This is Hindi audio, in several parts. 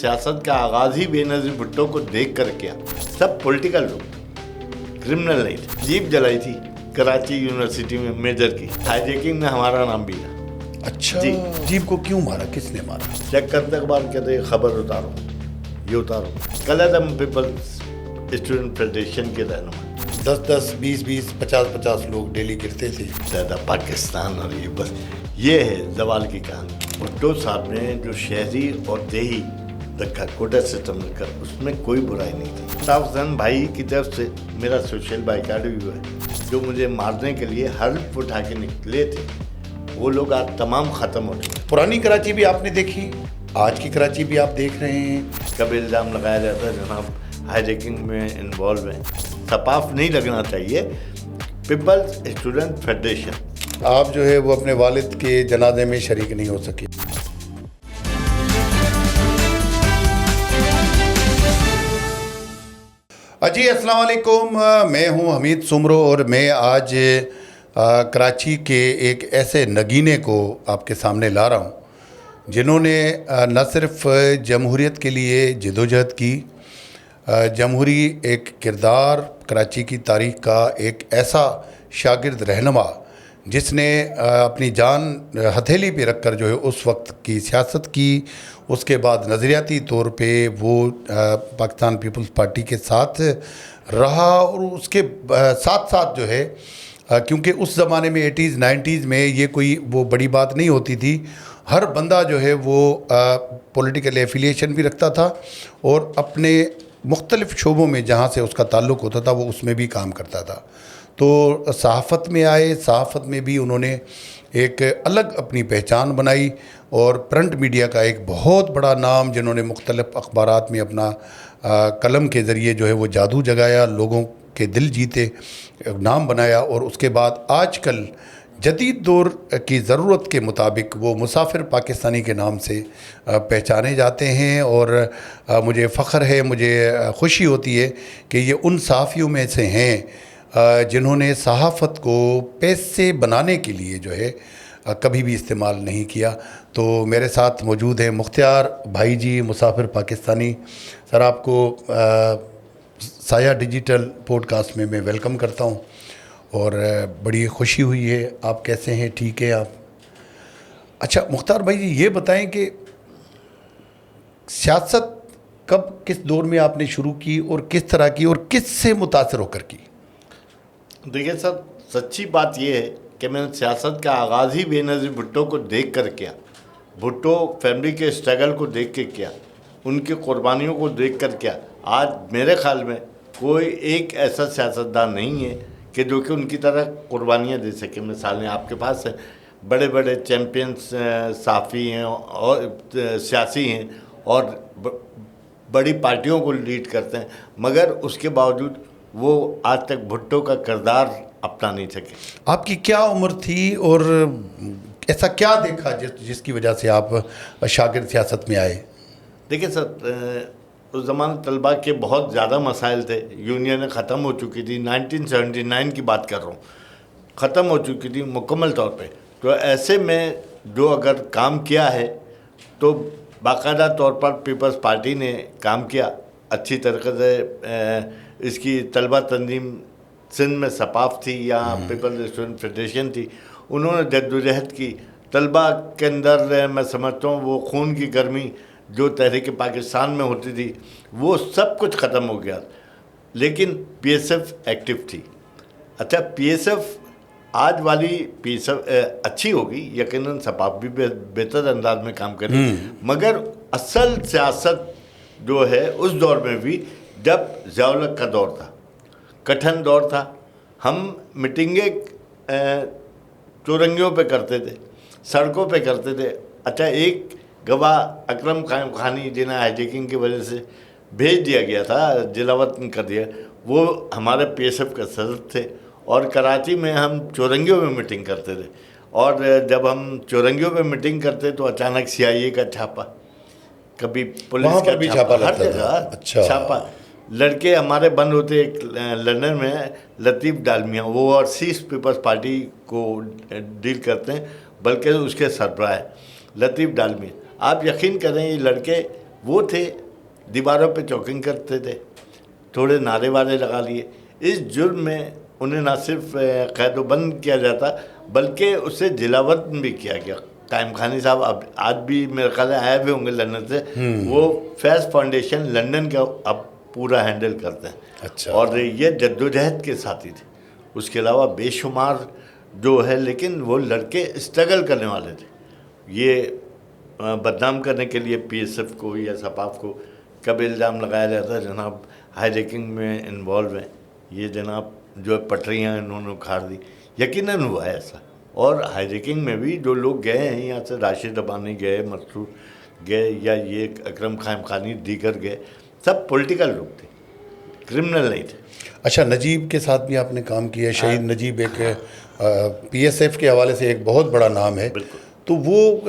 सियासत का आगाज़ ही बेनज़ीर भुट्टो को देख कर किया। सब पॉलिटिकल लोग, क्रिमिनल नहीं थे। जीप जलाई थी कराची यूनिवर्सिटी में मेजर की, हाईजैकिंग में हमारा नाम भी था। अच्छा जी। जीप को क्यों मारा, किसने मारा? चेक करते अखबार, कहते खबर उतारो, ये उतारो। कलदम पीपल्स स्टूडेंट फेडरेशन के रहनुमा 10-10, 20-20, 50-50 लोग डेली गिरते थे। ज़्यादा पाकिस्तान और ये बस ये है जवाल की कहानी। भुट्टो साहब ने जो शहरी और देही रखा कोटा सिस्टम रखा, उसमें कोई बुराई नहीं थी। साफ हुसैन भाई की तरफ से मेरा सोशल बाइकाट भी हुआ है। जो मुझे मारने के लिए हल्फ उठा के निकले थे, वो लोग आज तमाम ख़त्म हो गए। पुरानी कराची भी आपने देखी, आज की कराची भी आप देख रहे हैं। कब इल्ज़ाम लगाया जाता है जनाब हाईजैकिंग में इन्वॉल्व है, सपाफ नहीं लगना चाहिए। People's student federation. आप जो है वो अपने वालिद के जनाजे में शरीक नहीं हो सके। जी अस्सलाम वालेकुम, मैं हूं हमीद सुमरो और मैं आज कराची के एक ऐसे नगीने को आपके सामने ला रहा हूं जिन्होंने न सिर्फ जमहूरियत के लिए जदोजहद की, जमहूरी एक किरदार, कराची की तारीख़ का एक ऐसा शागिर्द रहनुमा जिसने अपनी जान हथेली पे रखकर जो है उस वक्त की सियासत की। उसके बाद नज़रियाती तौर पे वो पाकिस्तान पीपल्स पार्टी के साथ रहा और उसके साथ साथ जो है क्योंकि उस ज़माने में 80s 90s में ये कोई वो बड़ी बात नहीं होती थी, हर बंदा जो है वो पॉलिटिकल एफिलिएशन भी रखता था और अपने मुख्तलिफ़ शोबों में जहाँ से उसका ताल्लुक़ होता था वो उसमें भी काम करता था। तो सहाफ़त में आए, सहाफ़त में भी उन्होंने एक अलग अपनी पहचान बनाई और प्रिंट मीडिया का एक बहुत बड़ा नाम, जिन्होंने मुख्तलिफ़ अखबारात में अपना कलम के ज़रिए जो है वो जादू जगाया, लोगों के दिल जीते, नाम बनाया। और उसके बाद आजकल जदीद दौर की ज़रूरत के मुताबिक वो मुसाफिर पाकिस्तानी के नाम से पहचाने जाते हैं। और मुझे फ़ख्र है, मुझे खुशी होती है कि ये उन सहाफ़ियों में से हैं जिन्होंने सहाफ़त को पैसे बनाने के लिए जो है कभी भी इस्तेमाल नहीं किया। तो मेरे साथ मौजूद हैं मुख्तियार भाई जी, मुसाफिर पाकिस्तानी। सर, आपको साया डिजिटल पॉडकास्ट में मैं वेलकम करता हूं और बड़ी खुशी हुई है। आप कैसे हैं? ठीक है आप? अच्छा मुख्तार भाई जी, ये बताएं कि सियासत कब, किस दौर में आपने शुरू की और किस तरह की और किस से मुतासर होकर की? देखिए सर, सच्ची बात यह है कि मैंने सियासत का आगाज़ ही बेनज़ीर भुट्टो को देख कर किया। भुट्टो फैमिली के स्ट्रगल को देख के किया, उनकी कुर्बानियों को देख कर किया। आज मेरे ख्याल में कोई एक ऐसा सियासतदान नहीं है कि जो कि उनकी तरह कुर्बानियाँ दे सके। मिसालें आपके पास हैं, बड़े बड़े चैम्पियंस साफ़ी हैं और सियासी हैं और बड़ी पार्टियों को लीड करते हैं, मगर उसके बावजूद वो आज तक भुट्टो का किरदार अपना नहीं सके। आपकी क्या उम्र थी और ऐसा क्या देखा जिसकी वजह से आप शागिर्द सियासत में आए? देखिए सर, उस ज़माने तलबा के बहुत ज़्यादा मसाइल थे, यूनियनें ख़त्म हो चुकी थी, 1979 की बात कर रहा हूँ, ख़त्म हो चुकी थी मुकम्मल तौर पे। तो ऐसे में जो अगर काम किया है तो बाकायदा तौर पर पीपल्स पार्टी ने काम किया अच्छी तरीके से। इसकी तलबा तंजीम सिंध में सपाफ थी या पीपल्स स्टूडेंट फेडरेशन थी, उन्होंने जद्दोजहद की। तलबा के अंदर मैं समझता हूँ वो खून की गर्मी जो तहरीक पाकिस्तान में होती थी वो सब कुछ ख़त्म हो गया, लेकिन पीएसएफ एक्टिव थी। अच्छा, पीएसएफ आज वाली पीएसएफ अच्छी होगी, यकीनन सपाफ भी बेहतर अंदाज में काम करे, मगर असल सियासत जो है उस दौर में भी, जब ज़िया-उल-हक का दौर था, कठिन दौर था, हम मीटिंगें चौरंगियों पे करते थे, सड़कों पे करते थे। अच्छा, एक गवाह अकरम खानी जिन्हें हाईजैकिंग की वजह से भेज दिया गया था, जिलावतन कर दिया, वो हमारे पीएसएफ के सदस्य थे और कराची में हम चौरंगियों में मीटिंग करते थे। और जब हम चौरंगियों में मीटिंग करते तो अचानक सीआईए का छापा, कभी पुलिस का भी छापा, हर जगह अच्छा छापा। लड़के हमारे बंद होते, एक लंदन में लतीफ़ डालमिया, वो और सीस पीपल्स पार्टी को डील करते हैं, बल्कि उसके सरबराह है लतीफ़ डालमिया। आप यकीन करें, ये लड़के वो थे दीवारों पे चौकिंग करते थे, थोड़े नारे वारे लगा लिए। इस जुर्म में उन्हें ना सिर्फ कैदोबंद किया जाता बल्कि उससे जिलावतन भी किया गया। कायम खानी साहब अब आज भी मेरे ख्याल आए भी होंगे लंदन से, वो फैज़ फाउंडेशन लंदन का अब पूरा हैंडल करते हैं। अच्छा। और ये जद्दोजहद के साथी थे। उसके अलावा बेशुमार जो है, लेकिन वो लड़के स्ट्रगल करने वाले थे। ये बदनाम करने के लिए पीएसएफ को या सपाफ को कब इल्ज़ाम लगाया जाता है जनाब हाईजैकिंग में इन्वॉल्व हैं, ये जनाब जो है पटरियाँ इन्होंने उखाड़ दी। यकीनन हुआ है ऐसा। और हाईजैकिंग में भी जो लोग गए हैं यहाँ से, राशिद अबानी गए, मसरूर गए, या ये अकरम खान खानी दीगर गए, सब पॉलिटिकल लोग थे, क्रिमिनल नहीं थे। अच्छा, नजीब के साथ भी आपने काम किया। शहीद नजीब एक पीएसएफ के हवाले से एक बहुत बड़ा नाम है। बिल्कुल। तो वो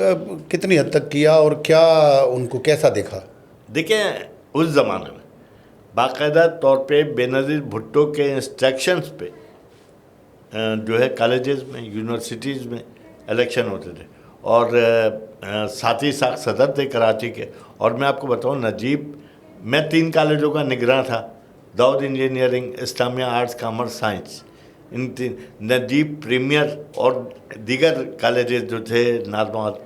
कितनी हद तक किया और क्या उनको कैसा देखा? देखें, उस ज़माने में बाकायदा तौर पे बेनज़ीर भुट्टो के इंस्ट्रक्शंस पे जो है कॉलेजेस में, यूनिवर्सिटीज़ में इलेक्शन होते थे। और साथ ही साथ सदर थे कराची के। और मैं आपको बताऊं, नजीब, मैं 3 कॉलेजों का निगरान था, Dawood engineering, Islamia arts, commerce, science. इन 3 नजीब प्रीमियर और दीगर कॉलेजेस जो थे, नाजमात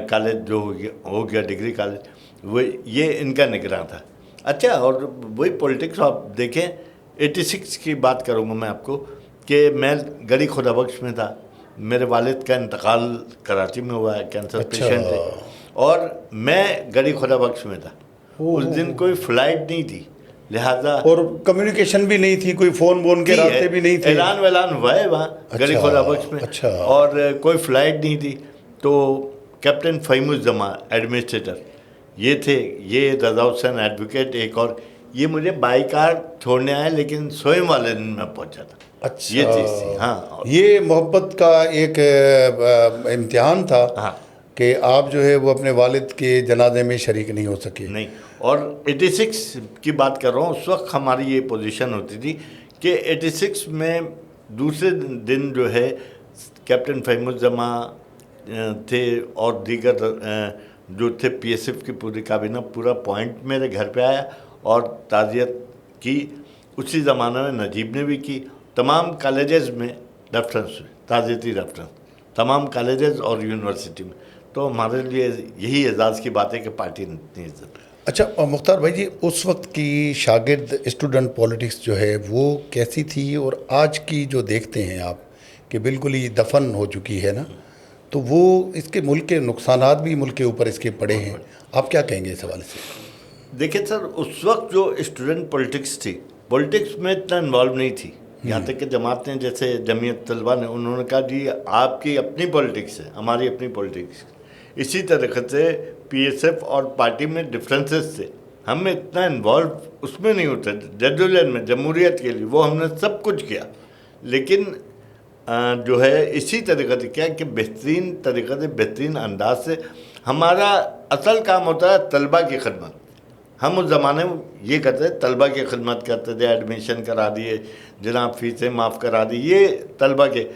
कॉलेज जो हो गया डिग्री कॉलेज, वो ये इनका निगरान था। अच्छा, और वही पॉलिटिक्स आप देखें, 86 की बात करूँगा मैं आपको कि मैं गड़ी खुदाबख्श में था। मेरे वालिद का इंतकाल कराची में हुआ है, कैंसर पेशेंट थे, और मैं गड़ी खुदाबख्श में था। उस दिन कोई फ्लाइट नहीं थी, लिहाजा और कम्युनिकेशन भी नहीं थी, कोई फ़ोन वोन के रास्ते भी नहीं थे। ऐलान वैलान हुआ है वहाँ गड़ी खुदाबख्श में। अच्छा। और कोई फ्लाइट नहीं थी। तो कैप्टन फ़हीमुज़्ज़मा एडमिनिस्ट्रेटर ये थे, ये रज़ा हुसैन एडवोकेट एक, और ये मुझे बाई कार छोड़ने आए, लेकिन स्वयं वाले दिन मैं पहुंचा था। अच्छा, ये चीज़ थी। हाँ, ये मोहब्बत का एक इम्तिहान था। हाँ, कि आप जो है वो अपने वालिद के जनाजे में शरीक नहीं हो सके। नहीं। और 86 की बात कर रहा हूँ, उस वक्त हमारी ये पोजीशन होती थी कि 86 में दूसरे दिन जो है कैप्टन फ़हीमुज़्ज़मा थे और दीगर जो थे पीएसएफ की पूरी काबीना, पूरा पॉइंट मेरे घर पे आया और ताज़ियत की। उसी ज़माने में नजीब ने भी की। तमाम कॉलेजेस में रेफरेंस हुए, ताज़ियती रेफरेंस, तमाम कॉलेजेस और यूनिवर्सिटी में। तो हमारे लिए यही एजाज़ की बात है कि पार्टी ने इतनी इज्जत। अच्छा मुख्तार भाई जी, उस वक्त की शागिर्द स्टूडेंट पॉलिटिक्स जो है वो कैसी थी, और आज की जो देखते हैं आप कि बिल्कुल ही दफन हो चुकी है ना, तो वो इसके मुल्क के नुकसानात भी मुल्क के ऊपर इसके पड़े हैं, आप क्या कहेंगे इस हवाले से? देखिए सर, उस वक्त जो स्टूडेंट पॉलिटिक्स थी, पॉलिटिक्स में इतना इन्वॉल्व नहीं थी। यहाँ तक कि जमात ने, जैसे जमीयत तलबा ने, उन्होंने कहा जी आपकी अपनी पॉलिटिक्स है, हमारी अपनी पॉलिटिक्स। इसी तरीके से पीएसएफ और पार्टी में डिफरेंसेस थे, हम इतना इन्वॉल्व उसमें नहीं होते। जद्दोजहद में जमहूरियत के लिए वो हमने सब कुछ किया, लेकिन जो है इसी तरीके से क्या कि बेहतरीन तरीके से, बेहतरीन अंदाज से हमारा असल काम होता है तलबा की खिदमत। हम उस ज़माने में ये करते थे, तलबा की खिदमत करते थे, एडमिशन करा दिए जनाब, फीसें माफ़ करा दी, ये तलबा के।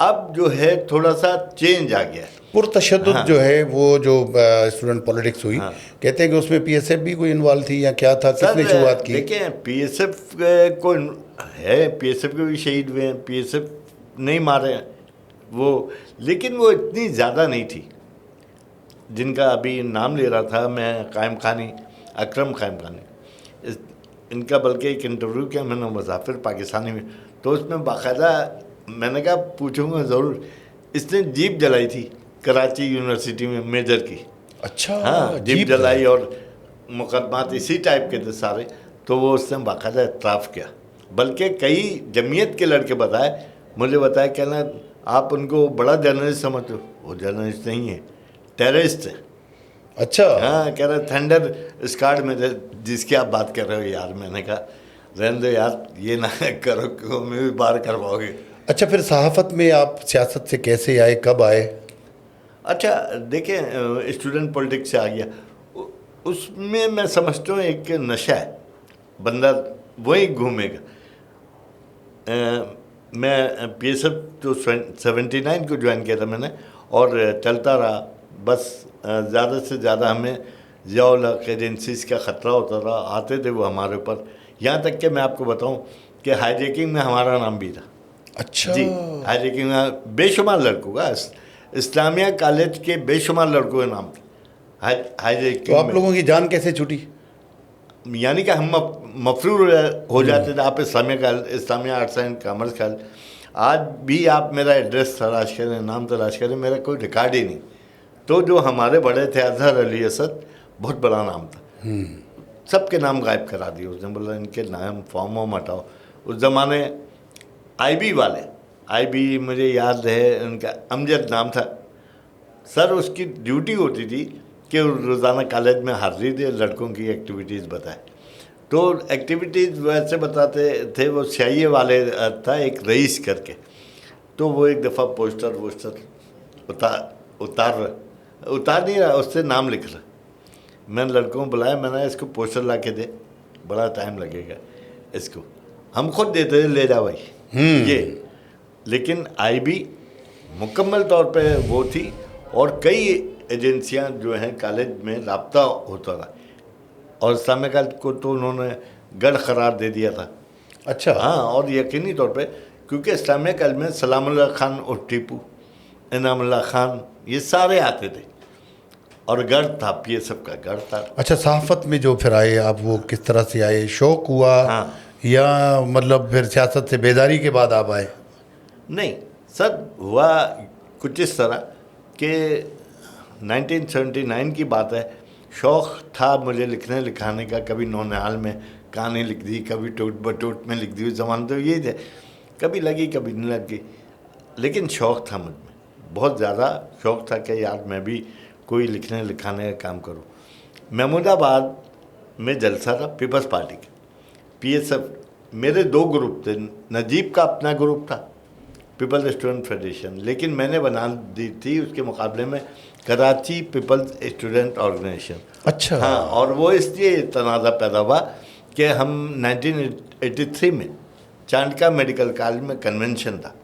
अब जो है थोड़ा सा चेंज आ गया है। पुरतशद्दुद हाँ। जो है वो जो स्टूडेंट पॉलिटिक्स हुई, हाँ। कहते हैं कि उसमें पीएसएफ भी कोई इन्वॉल्व थी या क्या था, किसने शुरुआत की? देखें, पीएसएफ को है, पीएसएफ के भी शहीद हुए हैं, पीएसएफ नहीं मारे हैं वो, लेकिन वो इतनी ज़्यादा नहीं थी जिनका अभी नाम ले रहा था मैं, कायम खानी, अकरम कायम खानी, इनका बल्कि एक इंटरव्यू किया मैंने मुसाफिर पाकिस्तानी में, तो उसमें बाकायदा मैंने कहा पूछूंगा ज़रूर, इसने जीप जलाई थी कराची यूनिवर्सिटी में मेजर की। अच्छा। हाँ, जीप जलाई और मुकदमात इसी टाइप के थे सारे। तो वो उसने बाकायदा इतराफ़ किया, बल्कि कई जमीयत के लड़के बताए, मुझे बताया, कहना आप उनको बड़ा जर्नलिस्ट समझते हो, वो जर्नलिस्ट नहीं है, टेररिस्ट है। अच्छा। हाँ, कह रहा थंडर स्क्वाड में थे जिसकी आप बात कर रहे हो यार। मैंने कहा रहने दो यार, ये ना करो क्यों, मैं भी बार करवाओगे। अच्छा, फिर सहाफ़त में आप सियासत से कैसे आए, कब आए? अच्छा देखें, स्टूडेंट पॉलिटिक्स से आ गया, उसमें मैं समझता हूँ एक नशा है, बंदा वही घूमेगा। मैं पीएसएफ तो 79 को ज्वाइन किया था मैंने, और चलता रहा बस। ज़्यादा से ज़्यादा हमें जियाउल-हक एजेंसीज का ख़तरा होता था, आते थे वो हमारे ऊपर। यहाँ तक कि मैं आपको बताऊँ कि हाईजैकिंग में हमारा नाम भी था। अच्छा जी, हाईजैकिंग में बेशुमार लड़कों का, इस्लामिया कॉलेज के बेशुमार लड़कों का नाम था तो हाईजैकिंग आप में। लोगों की जान कैसे छूटी? यानी कि हम मफरूर हो जाते थे। आप Islamia arts and commerce college, आज भी आप मेरा एड्रेस तलाश करें, नाम तलाश करें, मेरा कोई रिकॉर्ड ही नहीं। तो जो हमारे बड़े थे अजहर अली असद, बहुत बड़ा नाम था, सबके नाम गायब करा दिए उसने। बोला इनके नाम फॉर्म वॉर्म हटाओ। उस ज़माने आईबी वाले, आईबी मुझे याद है उनका अमजद नाम था सर, उसकी ड्यूटी होती थी कि रोज़ाना कॉलेज में हाजिरी दे, लड़कों की एक्टिविटीज़ बताए। तो एक्टिविटीज़ वैसे बताते थे, वो CIA वाले था एक रईस करके। तो वो एक दफ़ा पोस्टर उतार नहीं रहा, उससे नाम लिख रहा। मैंने लड़कों को बुलाया, मैंने इसको पोस्टर ला के दे, बड़ा टाइम लगेगा इसको, हम खुद देते थे, ले जा भाई ये। लेकिन IB मुकम्मल तौर पे वो थी, और कई एजेंसियां जो हैं कॉलेज में राब्ता होता था, और इस्लामिया कॉलेज को तो उन्होंने गढ़ करार दे दिया था। अच्छा हाँ, और यकीनी तौर पे क्योंकि इस्लामिया कॉलेज में सलामुल्लाह खान और टीपू, इनामुल्लाह खान, ये सारे आते थे, और गढ़ था, PSF का गढ़ था। अच्छा, सहाफ़त में जो फिर आए आप, वो किस तरह से आए? शौक़ हुआ हाँ। या मतलब फिर सियासत से बेदारी के बाद आप आए? नहीं सर, हुआ कुछ इस तरह कि 1979 की बात है। शौक़ था मुझे लिखने लिखाने का, कभी नौनिहाल में कहानी लिख दी, कभी टूट बटूट में लिख दी। उस ज़माने तो यही थे, कभी लगी कभी नहीं लगी, लेकिन शौक़ था मुझ में, बहुत ज़्यादा शौक़ था कि यार मैं भी कोई लिखने लिखाने का काम करूं। महमूदाबाद में जलसा था पीपल्स पार्टी का, PSF। मेरे 2 ग्रुप थे, नजीब का अपना ग्रुप था, पीपल्स स्टूडेंट फेडरेशन, लेकिन मैंने बना दी थी उसके मुकाबले में कराची पीपल्स स्टूडेंट ऑर्गेनाइजेशन। अच्छा। हाँ, और वो इसलिए तनाज़ा पैदा हुआ कि हम 1983 में चांदका मेडिकल कॉलेज में कन्वेंशन था,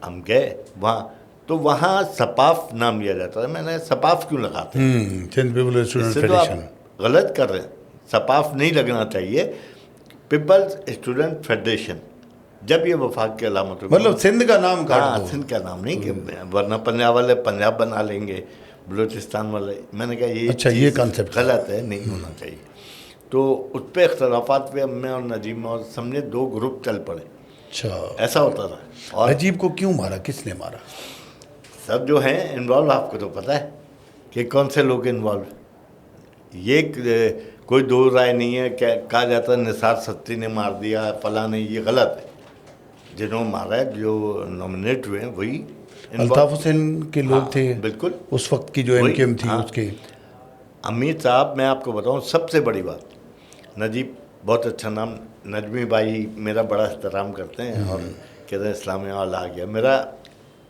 हम गए वहाँ, तो वहाँ सपाफ नाम लिया जाता था। मैंने सपाफ क्यों लगाते हैं, सिंध पीपल्स स्टूडेंट इससे तो आप फेडरेशन। गलत कर रहे हैं, सपाफ नहीं लगना चाहिए, पीपल्स स्टूडेंट फेडरेशन। जब ये वफाक की अलामत होगी, मतलब सिंध का नाम काट हाँ, दो। सिंध का नाम नहीं, कि वरना पंजाब वाले पंजाब बना लेंगे, बलूचिस्तान वाले। मैंने कहा ये अच्छा, ये चीज़ कॉन्सेप्ट गलत है, नहीं होना चाहिए। तो उस पर इख्तलाफात पे मैं और नजीम और समझे 2 ग्रुप चल पड़े, अच्छा, ऐसा होता था। और नजीब को क्यों मारा, किसने मारा? सब जो हैं इन्वॉल्व, आपको तो पता है कि कौन से लोग इन्वॉल्व। ये कोई दो राय नहीं है, क्या कहा जाता है निसार सत्ती ने मार दिया, फलां ने, ये गलत है। जिन्होंने मारा है, जो नॉमिनेट हुए हैं, वही अल्ताफ हुसैन के लोग हाँ, थे बिल्कुल उस वक्त की जो वही, MKM थी हाँ। उसके। अमीर साहब, मैं आपको बताऊं सबसे बड़ी बात, नजीब बहुत अच्छा नाम, नजमी भाई मेरा बड़ा एहतराम करते हैं, और कहते हैं इस्लामिया वाला आ गया। मेरा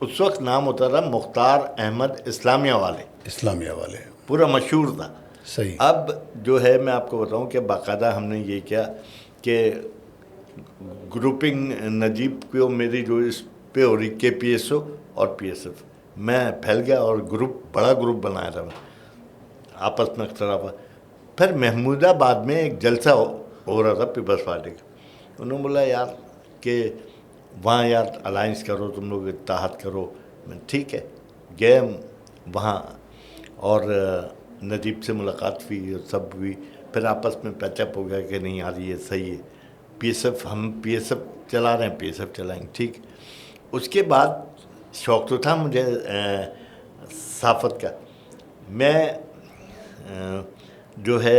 उस वक्त नाम होता था मुख्तार अहमद इस्लामिया वाले, इस्लामिया वाले, पूरा मशहूर था। सही। अब जो है मैं आपको बताऊं कि बाकायदा हमने ये किया कि ग्रुपिंग नजीब को मेरी जो इस पे हो रही KPSO और PSF, मैं फैल गया और ग्रुप, बड़ा ग्रुप बनाया था, आपस में अख्तलाफ। फिर महमूदाबाद में एक जलसा हो रहा था पीपल्स पार्टी का, उन्होंने बोला यार कि वहाँ यार अलाइंस करो, तुम लोग इत्तेहाद करो। मैं ठीक है, गए वहाँ, और नजीब से मुलाकात हुई और सब हुई। फिर आपस में पैचअप हो गया कि नहीं यार ये सही है, PSF, हम PSF चला रहे हैं, PSF चलाएंगे, ठीक। उसके बाद शौक़ तो था मुझे सहाफ़त का। मैं जो है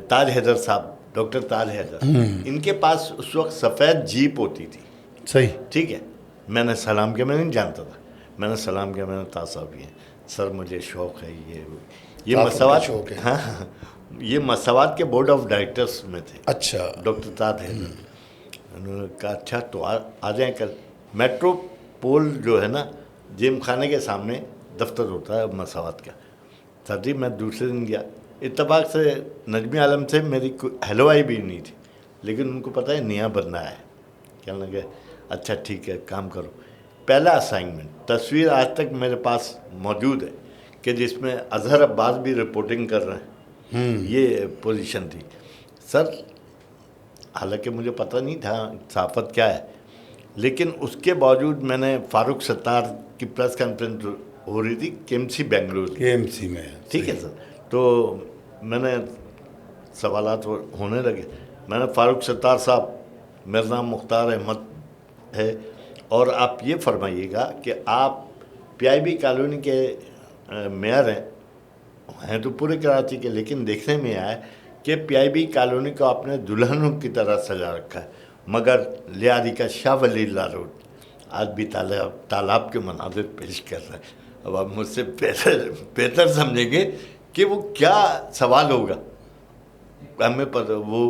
ताज हैदर साहब, डॉक्टर ताज हैदर, इनके पास उस वक्त सफ़ेद जीप होती थी, सही। ठीक है। मैंने सलाम किया, मैं नहीं जानता था, मैंने सलाम किया, मैंने ताज साहब किए, सर मुझे शौक़ है ये मसवाद, शौक़ है। हाँ, ये मसवाद के बोर्ड ऑफ डायरेक्टर्स में थे। अच्छा। डॉक्टर ताज हैदर, उन्होंने कहा अच्छा तो आ जाएँ कल। मेट्रोपोल जो है ना, जिम खाने के सामने दफ्तर होता है मसवाद का। सर जी मैं दूसरे दिन गया, इत्तफाक से नजमी आलम से मेरी हलवाई भी नहीं थी, लेकिन उनको पता है नया बनना है, कहने लगे अच्छा ठीक है काम करो। पहला असाइनमेंट, तस्वीर आज तक मेरे पास मौजूद है कि जिसमें अजहर अब्बास भी रिपोर्टिंग कर रहे हैं, ये पोजीशन थी सर। हालांकि मुझे पता नहीं था सहाफ़त क्या है, लेकिन उसके बावजूद मैंने फारूक सत्तार की प्रेस कॉन्फ्रेंस हो रही थी केएमसी बेंगलुरु, केएमसी में, ठीक है सर। तो मैंने सवालात होने लगे, मैंने फारूक सत्तार साहब, मेरा नाम मुख्तार अहमद है और आप ये फरमाइएगा कि आप पीआईबी कॉलोनी के मेयर हैं तो पूरे कराची के, लेकिन देखने में आया कि पीआईबी कॉलोनी को आपने दुल्हनों की तरह सजा रखा है, मगर लियारी का शाह वलील्लाह रोड आज भी तालाब के मनाजिर पेश कर रहा है। अब आप मुझसे बेहतर समझेंगे कि वो क्या सवाल होगा। हमें पता, वो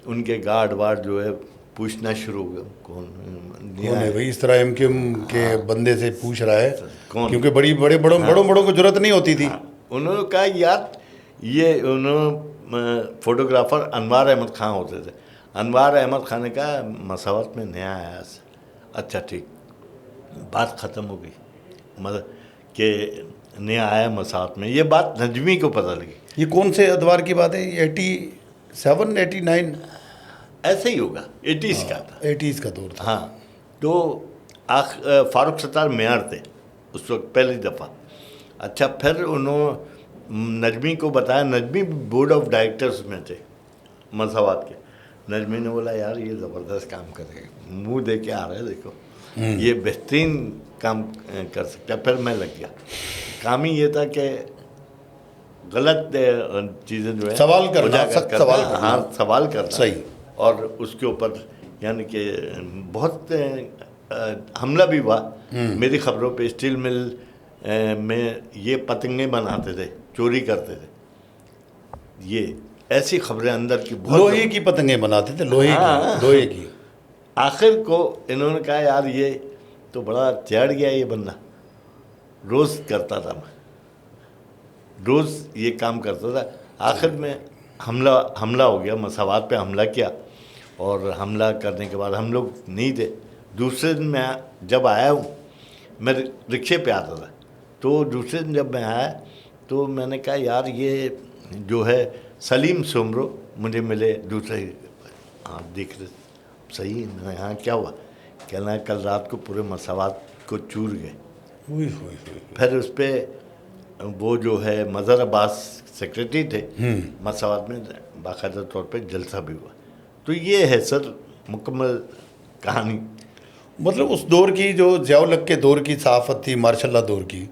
उनके गार्ड वार्ड जो है पूछना शुरू हो गया, कौन है भाई इस तरह एमक्यूएम के बंदे से पूछ रहा है, कौन? क्योंकि बड़ों को जरूरत नहीं होती थी। उन्होंने कहा यार ये, उन्होंने फोटोग्राफर अनवार अहमद खान होते थे, अनवार अहमद खान ने कहा मसावत में नया आया। अच्छा ठीक, बात ख़त्म हो गई, मतलब कि नया आया मसावत में। ये बात नजमी को पता लगी। ये कौन से अदवार की बात है? 87 89 ऐसे ही होगा, 80s का था, 80s का दौर था। हाँ, तो फारूक सत्तार मेयर थे उस वक्त पहली दफ़ा। अच्छा, फिर उन्होंने नजमी को बताया, नजमी बोर्ड ऑफ डायरेक्टर्स में थे मसावत के। नजमी ने बोला यार ये ज़बरदस्त काम करेगा, मुंह दे के आ रहा है, देखो ये बेहतरीन काम कर सकता है। फिर मैं लग गया। काम ही ये था कि गलत चीज़ें जो है सवाल करना, सख्त सवाल करना, हाँ सवाल करना सही, और उसके ऊपर यानी कि बहुत हमला भी हुआ। मेरी खबरों पे स्टील मिल में ये पतंगे बनाते थे, चोरी करते थे, ये ऐसी खबरें अंदर की बहुत। लोहे की पतंगे बनाते थे, लोहे की। आखिर को इन्होंने कहा यार ये तो बड़ा चढ़ गया ये बंदा, रोज़ करता था, मैं रोज़ ये काम करता था। आखिर में हमला हो गया, मसावत पे हमला किया, और हमला करने के बाद हम लोग नहीं थे। दूसरे दिन मैं जब आया हूँ, मैं रिक्शे पे आता था, तो दूसरे दिन जब मैं आया तो मैंने कहा यार ये जो है सलीम सुमरो मुझे मिले दूसरे, आप देख रहे सही है, मैंने यहाँ क्या हुआ? कहना है कल रात को पूरे मसावत को चूर गए। फिर उस पर वो जो है मज़हर अब्बास सेक्रेटरी थे मसावत में, बाकायदा तौर पे जलसा भी हुआ। तो ये है सर मुकम्मल कहानी। मतलब उस दौर की जो ज़ियाउल-हक के दौर की सहाफ़त थी, मार्शल दौर की,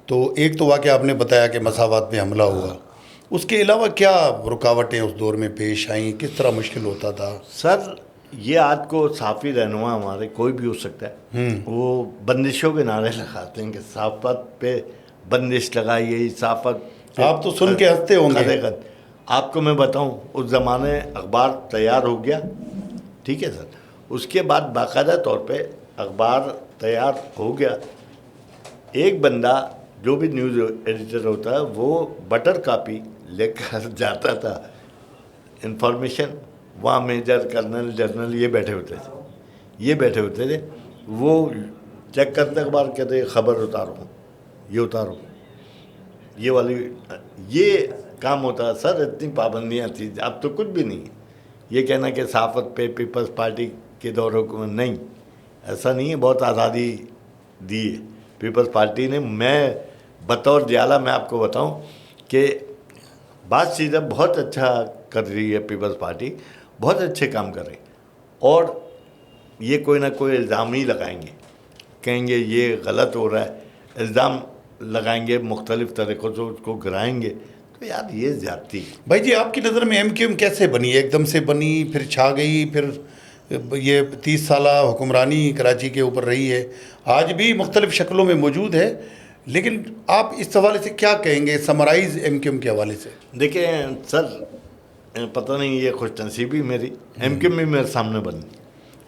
तो एक तो वाक़या आपने बताया कि मसावत में हमला हुआ, उसके अलावा क्या रुकावटें उस दौर में पेश आईं, किस तरह मुश्किल होता था? सर ये आज को साफ़ी रहनुमा हमारे कोई भी हो सकता है, वो बंदिशों के नारे लगाते हैं कि सहाफ़त पे बंदिश लगाइए, सहाफ़त। आप तो सुन के हंसते होंगे। आपको मैं बताऊं, उस ज़माने अखबार तैयार हो गया, ठीक है सर, उसके बाद बाकायदा तौर पे अखबार तैयार हो गया, एक बंदा जो भी न्यूज़ एडिटर होता है वो बटर कापी लेकर जाता था, इंफॉर्मेशन वहाँ मेजर कर्नल जनरल ये बैठे होते थे, वो चेक करते अखबार, कहते खबर उतारो, ये उतारो, ये वाली, ये काम होता है सर। इतनी पाबंदियाँ थी, अब तो कुछ भी नहीं है। ये कहना कि सहाफ़त पे पीपल्स पार्टी के दौरों को नहीं, ऐसा नहीं है, बहुत आज़ादी दी है पीपल्स पार्टी ने। मैं बतौर दियाला मैं आपको बताऊं कि बात चीज़ें बहुत अच्छा कर रही है पीपल्स पार्टी, बहुत अच्छे काम कर रही, और ये कोई ना कोई इल्ज़ाम ही लगाएंगे, कहेंगे ये गलत हो रहा है, इल्ज़ाम लगाएंगे, मुख्तलिफ़ तरीक़ों से उसको गिराएंगे। तो यार ये ज़्यादती है। भाई जी आपकी नज़र में एमक्यूएम कैसे बनी? एकदम से बनी, फिर छा गई, फिर ये 30 साला हुक्मरानी कराची के ऊपर रही है, आज भी मुख्तलिफ़ शक्लों में मौजूद है, लेकिन आप इस हवाले से क्या कहेंगे, समराइज़ एमक्यूएम के हवाले से? देखिए सर, पता नहीं ये खुशनसीबी मेरी, एमक्यूएम भी मेरे सामने बनी।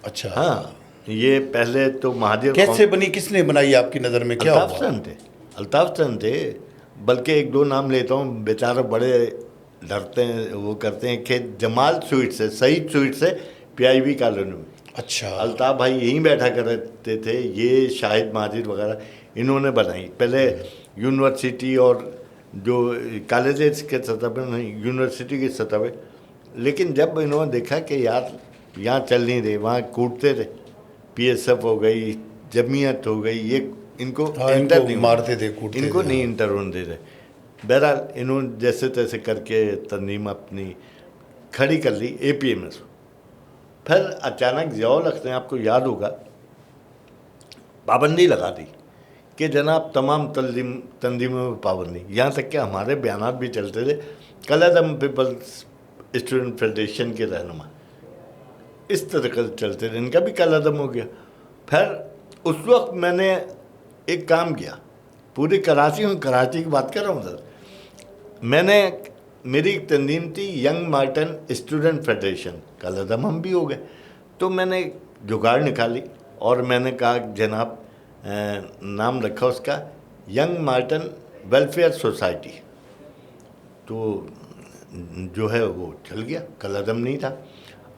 अच्छा, हाँ, ये पहले तो महाजिर कैसे बनी, किसने बनाई आपकी नज़र में? क्या अल्ताफ़ चंद थे, बल्कि एक दो नाम लेता हूँ, बेचारे बड़े डरते हैं, वो करते हैं कि जमाल स्वीट से, सईद स्वीट से पीआईबी कॉलोनी में, अच्छा, अल्ताफ़ भाई यहीं बैठा करते थे, ये शाहिद माजिद वगैरह इन्होंने बनाई। पहले यूनिवर्सिटी और जो कॉलेजेस के सतह पर नहीं, यूनिवर्सिटी की सतह पे। लेकिन जब इन्होंने देखा कि यार यहाँ चल नहीं रहे, वहाँ कूटते थे, पीएसएफ हो गई, जमीयत हो गई, ये इनको हाँ, एंटर इनको नहीं मारते थे, कूटते इनको थे, नहीं हाँ। इंटर होने दे रहे। बहरहाल इन्होंने जैसे तैसे करके तंजीम अपनी खड़ी कर ली एपीएमएस। फिर अचानक ज़ियाउल हक ने, आपको याद होगा, पाबंदी लगा दी कि जनाब तमाम तंजीमों में पाबंदी। यहाँ तक कि हमारे बयानात भी चलते थे, कलअदम पीपल्स स्टूडेंट फेडरेशन के रहनुमा इस तरह का चलते थे, इनका भी कलअदम हो गया। फिर उस वक्त मैंने एक काम किया, पूरी कराची में, कराची की बात कर रहा हूँ सर, मैंने, मेरी एक तंजीम थी यंग मार्टन स्टूडेंट फेडरेशन, कलअदम हम भी हो गए। तो मैंने जुगाड़ निकाली और मैंने कहा जनाब, नाम रखा उसका यंग मार्टन वेलफेयर सोसाइटी। तो जो है वो चल गया, कलअदम नहीं था।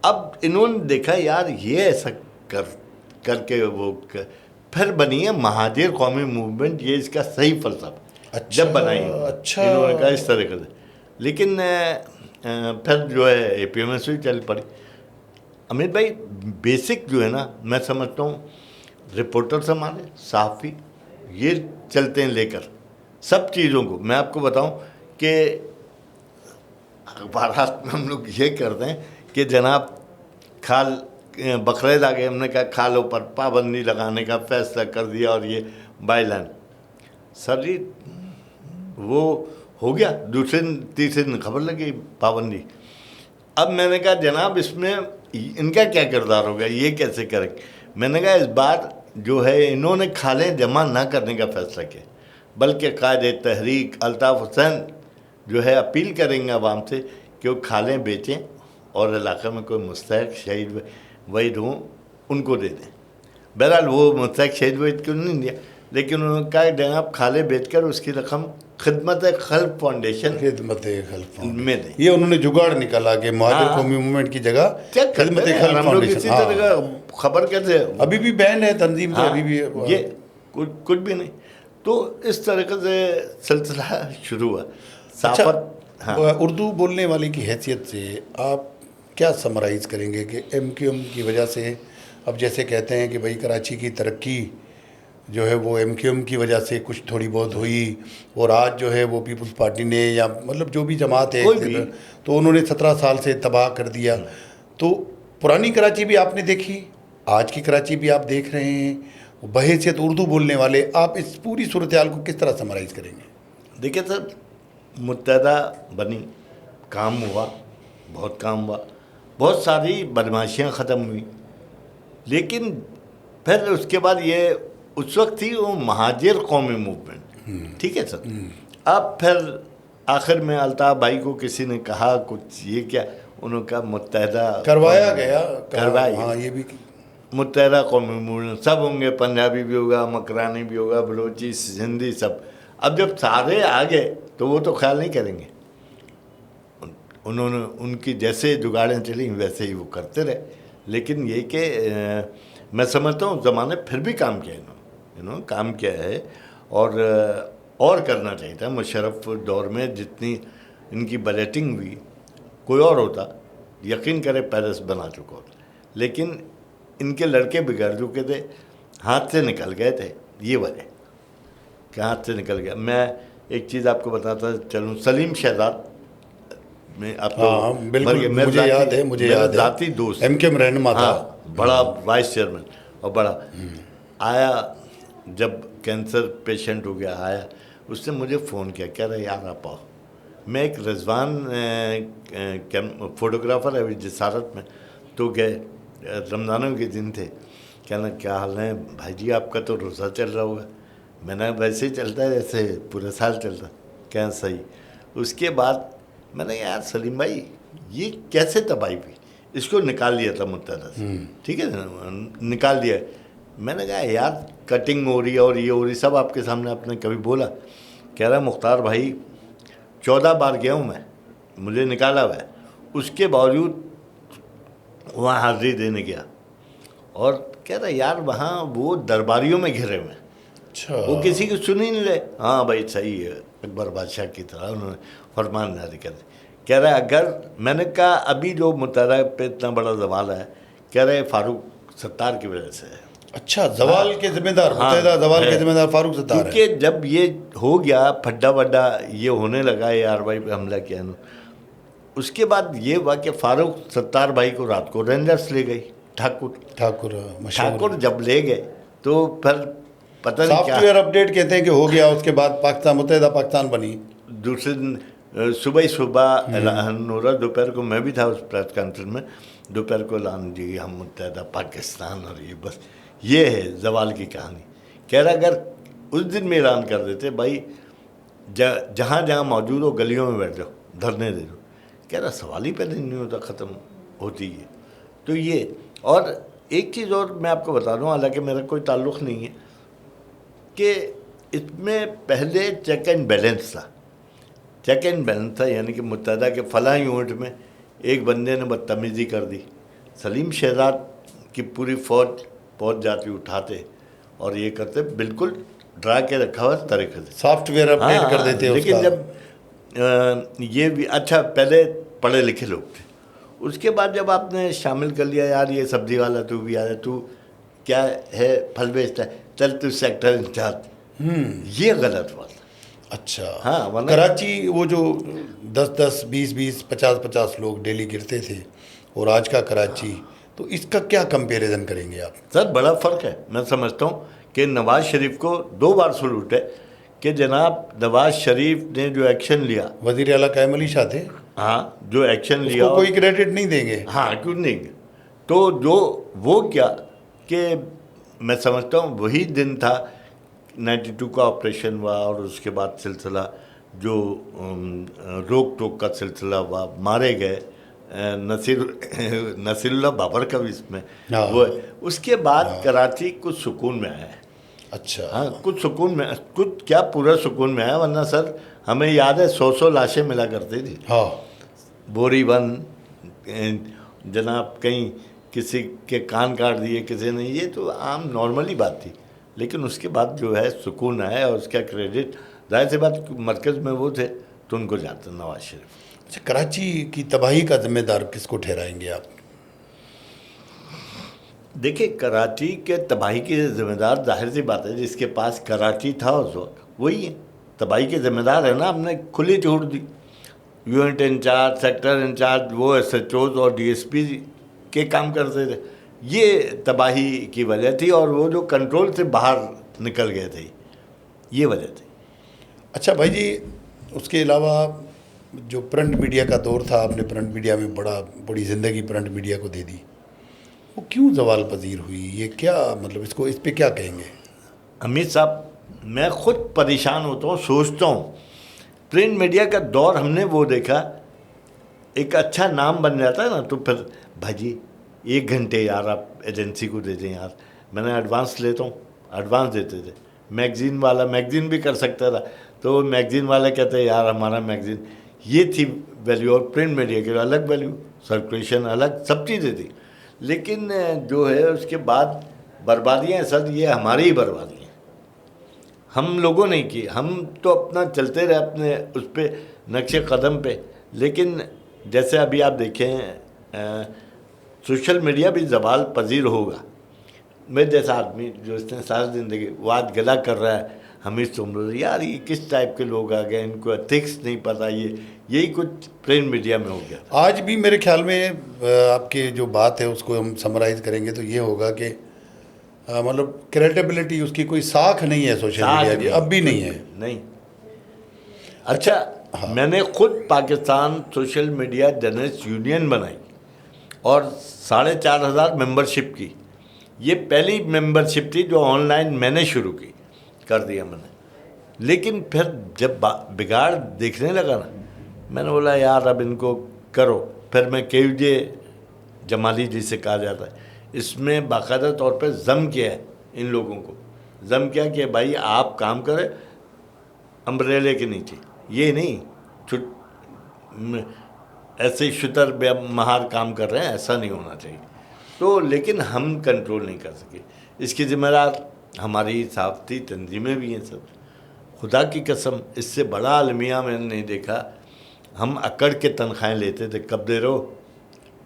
अब इन्होंने देखा यार ये ऐसा करके फिर बनी है महाजिर कौमी मूवमेंट, ये इसका सही फलसफा। अच्छा, जब बनाई अच्छा। इन्होंने कहा इस तरह से। लेकिन फिर जो है एपीएमएस भी चल पड़ी। अमित भाई, बेसिक जो है ना, मैं समझता हूँ रिपोर्टर्स हमारे, सहाफ़ी, ये चलते हैं लेकर सब चीज़ों को। मैं आपको बताऊँ कि अखबारात में हम लोग ये करते हैं कि जनाब खाल बकरीद आ गए, हमने कहा खालों पर पाबंदी लगाने का फैसला कर दिया और ये बाईलान। सर जी वो हो गया, दूसरे तीसरे दिन खबर लगी पाबंदी। अब मैंने कहा जनाब इसमें इनका क्या किरदार होगा, ये कैसे करेंगे। मैंने कहा इस बार जो है इन्होंने खालें जमा ना करने का फैसला किया, बल्कि कायदे तहरीक अल्ताफ़ हुसैन जो है अपील करेंगे आवाम से कि वो खालें बेचें और इलाक़े में कोई मुस्तहक शहीद वहीद हों उनको दे दें। बहरहाल वो मुस्तहक शहीद वहीद क्यों नहीं दिया, लेकिन उन्होंने कहा जनाब खाले बेचकर उसकी रकम खिदमत खल्क फाउंडेशन में दें। ये उन्होंने जुगाड़ निकाला कि महाजिर कौमी मूवमेंट की जगह खिदमत खल्क फाउंडेशन। इसी तरह का खबर कैसे, अभी भी बैन है तंजीम, तो अभी भी ये कुछ भी नहीं। तो इस तरह से सिलसिला शुरू हुआ। अच्छा, उर्दू बोलने वाले की हैसियत से आप क्या समराइज़ करेंगे कि एमक्यूएम की वजह से, अब जैसे कहते हैं कि भाई कराची की तरक्की जो है वो एमक्यूएम की वजह से कुछ थोड़ी बहुत हुई, और आज जो है वो पीपल्स पार्टी ने या मतलब जो भी जमात है तो उन्होंने 17 साल से तबाह कर दिया। तो पुरानी कराची भी आपने देखी, आज की कराची भी आप देख रहे हैं। बहैसियत उर्दू बोलने वाले आप इस पूरी सूरत हाल को किस तरह समराइज़ करेंगे? देखिए सर, मुत्तहदा बनी, काम हुआ, बहुत काम हुआ, बहुत सारी बदमाशियाँ ख़त्म हुई, लेकिन फिर उसके बाद ये उस वक्त थी वो महाजिर कौमी मूवमेंट, ठीक है सर। अब फिर आखिर में अल्ताफ़ भाई को किसी ने कहा कुछ, ये क्या, उन्होंने कहा मुत्तहदा करवाया गया, करवाया। हाँ, ये भी मुत्तहदा कौमी मूवमेंट सब होंगे, पंजाबी भी होगा, मकरानी भी होगा, बलोची, हिंदी, सब। अब जब सारे आ गए तो वो तो ख्याल नहीं करेंगे, उन्होंने उनकी जैसे जुगाड़ें चली वैसे ही वो करते रहे। लेकिन ये कि मैं समझता हूँ ज़माने फिर भी काम किया इन्होंने काम किया है, और करना चाहिए था। मुशर्रफ दौर में जितनी इनकी बजटिंग हुई, कोई और होता यकीन करे पेरिस बना चुका होता, लेकिन इनके लड़के बिगड़ चुके थे, हाथ से निकल गए थे। ये वजह कि हाथ से निकल गया। मैं एक चीज़ आपको बताता चलूँ, सलीम शहजाद में आपको, हाँ, बिल्कुल मुझे याद है, मुझे याद है, जाती दोस्त, एमक्यूएम रहनुमा था, बड़ा वाइस चेयरमैन और बड़ा आया, जब कैंसर पेशेंट हो गया आया, उसने मुझे फ़ोन किया, कह रहा यार आप आओ। मैं एक रिजवान फोटोग्राफ़र है जिसारत में, तो गए, रमज़ानों के दिन थे। कहना क्या हाल है भाई जी, आपका तो रोज़ा चल रहा होगा। मैंने वैसे ही चलता है जैसे पूरे साल चलता। क्या सही। उसके बाद मैंने यार सलीम भाई ये कैसे तबाही हुई, इसको निकाल दिया था मुत्तहदा से, ठीक है ना, निकाल दिया। मैंने कहा यार कटिंग हो रही है और ये हो रही, सब आपके सामने आपने कभी बोला। कह रहा मुख्तार भाई 14 बार गया हूँ मैं, मुझे निकाला हुआ है, उसके बावजूद वहाँ हाज़िरी देने गया। और कह रहा यार वहाँ वो दरबारियों में घिरे हुए हैं, अच्छा, वो किसी की सुन ही नहीं रहे। हाँ भाई सही है, अकबर बादशाह की तरह उन्होंने फरमान जारी कर दिया। कह रहा है अगर, मैंने कहा अभी जो मुत्तहदा पे इतना बड़ा जवाल है, कह रहे फारूक सत्तार की वजह से है। अच्छा, जवाल के जिम्मेदार, हाँ, मुत्तहदा जवाल है। के जिम्मेदार फारूक सत्तार है। क्योंकि जब ये हो गया फड्डा वड्डा, ये होने लगा, ये आरवाई पे हमला किया ना, उसके बाद ये हुआ कि फारूक सत्तार भाई को रात को रेंजर्स ले गई, ठाकुर मशहूर जब ले गए तो फिर पता नहीं क्या, सॉफ्टवेयर अपडेट कहते हैं कि हो गया। उसके बाद पाकिस्तान, मुत्तहदा पाकिस्तान बनी। दूसरे दिन सुबह ही सुबह ऐलान हो रहा, दोपहर को मैं भी था उस प्रेस कॉन्फ्रेंस में, दोपहर को ऐलान जी हम मुत्तहदा पाकिस्तान, और ये बस ये है जवाल की कहानी। कह रहा अगर उस दिन में ऐलान कर देते भाई जहाँ जहाँ मौजूद हो गलियों में बैठ जाओ, धरने दे दो, कह रहा सवाल ही पहले नहीं होता, ख़त्म होती है। तो ये, और एक चीज़ और मैं आपको बता दूँ, हालांकि मेरा कोई ताल्लुक़ नहीं है, कि इसमें पहले चेक एंड बैलेंस था। चेक एंड बैलेंस था, यानी कि मुत्तहदा के फलां यूनिट में एक बंदे ने बदतमीज़ी कर दी, सलीम शहजाद की पूरी फ़ौज पहुँच जाती, उठाते और ये करते, बिल्कुल डरा के रखा हुआ तरीके से सॉफ्टवेयर अपडेट कर देते हैं लेकिन उसका। जब ये भी अच्छा, पहले पढ़े लिखे लोग थे, उसके बाद जब आपने शामिल कर लिया, यार ये सब्जी वाला तू भी आ, तू क्या है फल बेचता है, चल तू सेक्टर इंचार्ज, ये गलत बात है। अच्छा, हाँ, कराची वो जो 10-10, 20-20, 50-50 लोग डेली गिरते थे, और आज का कराची, तो इसका क्या कंपैरिजन करेंगे आप? सर बड़ा फ़र्क है। मैं समझता हूँ कि नवाज़ शरीफ को 2 बार सलूट है कि जनाब नवाज़ शरीफ ने जो एक्शन लिया, वज़ीर आला कायम अली शाह थे, हाँ, जो एक्शन लिया, कोई क्रेडिट नहीं देंगे। हाँ, क्यों नहीं। तो जो वो क्या कि मैं समझता हूँ वही दिन था 92 का ऑपरेशन हुआ, और उसके बाद सिलसिला जो रोक टोक का सिलसिला हुआ, मारे गए नसीरुल्लाह बाबर का भी इसमें वो है। उसके बाद कराची कुछ सुकून में आया है। अच्छा, हाँ, कुछ सुकून में, कुछ क्या पूरा सुकून में आया, वरना सर हमें याद है 100 लाशें मिला करती थी। हाँ, बोरी वन जनाब, कहीं किसी के कान काट दिए किसी ने, ये तो आम नॉर्मली बात थी। लेकिन उसके बाद जो है सुकून आया, और उसका क्रेडिट जाहिर सी बात मरकज़ में वो थे तो उनको जाते नवाज शरीफ। अच्छा, कराची की तबाही का जिम्मेदार किसको ठहराएंगे आप? देखिए, कराची के तबाही के ज़िम्मेदार जाहिर सी बात है जिसके पास कराची था उस वक्त वही है तबाही के ज़िम्मेदार, है ना। हमने खुली छूट दी, यूनिट इंचार्ज, सेक्टर इंचार्ज, वो SHOs और DSP के काम करते थे, ये तबाही की वजह थी, और वो जो कंट्रोल से बाहर निकल गए थे, ये वजह थी। अच्छा भाई जी, उसके अलावा जो प्रिंट मीडिया का दौर था, आपने प्रिंट मीडिया में बड़ी ज़िंदगी प्रिंट मीडिया को दे दी, वो क्यों ज़वाल पजीर हुई? ये क्या मतलब, इसको इस पे क्या कहेंगे? अमित साहब, मैं खुद परेशान होता हूँ, सोचता हूँ, प्रिंट मीडिया का दौर हमने वो देखा, एक अच्छा नाम बन जाता है ना, तो फिर भाजी 1 घंटे यार आप एजेंसी को दे दें यार, मैंने एडवांस लेता हूँ, एडवांस देते थे। मैगज़ीन वाला मैगज़ीन भी कर सकता था, तो मैगज़ीन वाला कहते हैं यार हमारा मैगज़ीन, ये थी वैल्यू। और प्रिंट मीडिया के अलग वैल्यू, सर्कुलेशन अलग, सब चीज़ें थी। लेकिन जो है उसके बाद बर्बादियाँ सर, ये हमारी ही बर्बादी हैं, हम लोगों ने की। हम तो अपना चलते रहे अपने उस पर नक्शे कदम पे। लेकिन जैसे अभी आप देखें, सोशल मीडिया भी ज़वाल पजीर होगा। मेरे जैसा आदमी जो इसने सारी ज़िंदगी, वो आज गला कर रहा है हमीद सुमरो, यार ये किस टाइप के लोग आ गए, इनको एथिक्स नहीं पता, यही कुछ प्रिंट मीडिया में हो गया। आज भी मेरे ख्याल में आपकी जो बात है उसको हम समराइज़ करेंगे तो ये होगा कि मतलब क्रेडिबिलिटी उसकी कोई साख नहीं है सोशल मीडिया की, अब भी नहीं है। नहीं। अच्छा, हाँ। मैंने खुद Pakistan social media journalist union बनाई और 4,500 मेंबरशिप की। ये पहली मेंबरशिप थी जो ऑनलाइन मैंने शुरू की, कर दिया मैंने। लेकिन फिर जब बिगाड़ देखने लगा ना, मैंने बोला यार अब इनको करो। फिर मैं KUJ जमाली जिसे कहा जाता है, इसमें बाकायदा तौर पे ज़म किया है इन लोगों को। ज़म किया कि भाई आप काम करें अम्ब्रेले के नीचे, ये नहीं ऐसे शुतर महार काम कर रहे हैं, ऐसा नहीं होना चाहिए। तो लेकिन हम कंट्रोल नहीं कर सके। इसके ज़िम्मेदार हमारी साफ़ती तंजीमें भी हैं सब। खुदा की कसम, इससे बड़ा अलमिया मैंने नहीं देखा। हम अकड़ के तनख्वाहें लेते थे, कब दे रहो,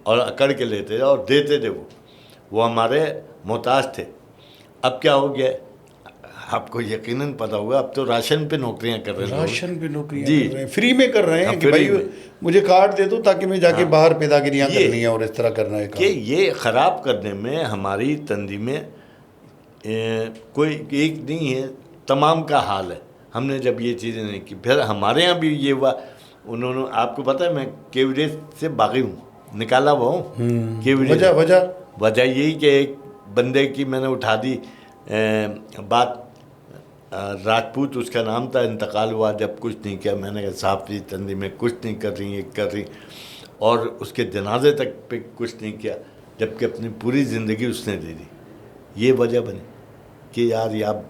और अकड़ के लेते थे और देते थे। वो हमारे मोहताज थे। अब क्या हो गया, आपको यकीनन पता होगा, अब तो राशन पे नौकरियां कर रहे हैं। राशन पे नौकरियां जी, कर रहे हैं, फ्री में कर रहे हैं। हाँ, कि फ्री भाई में। मुझे कार्ड दे दो ताकि मैं जाके बाहर पैदागिरियां ये- करनी है और इस तरह करना है कि काम। ये ख़राब करने में हमारी तंजीमें कोई एक नहीं है, तमाम का हाल है। हमने जब ये चीज़ें नहीं की, फिर हमारे यहाँ भी ये हुआ। उन्होंने, आपको पता है मैं केवरेज से बागी हूँ, निकाला हुआ हूँ केवरेज। वजह वजह वजह यही कि एक बंदे की मैंने उठा दी बात, राजपूत उसका नाम था, इंतकाल हुआ जब कुछ नहीं किया। मैंने कहा साहब जी तंदी में कुछ नहीं कर रही, ये कर रही, और उसके जनाजे तक पे कुछ नहीं किया, जबकि अपनी पूरी ज़िंदगी उसने दे दी। ये वजह बनी कि यार ये आप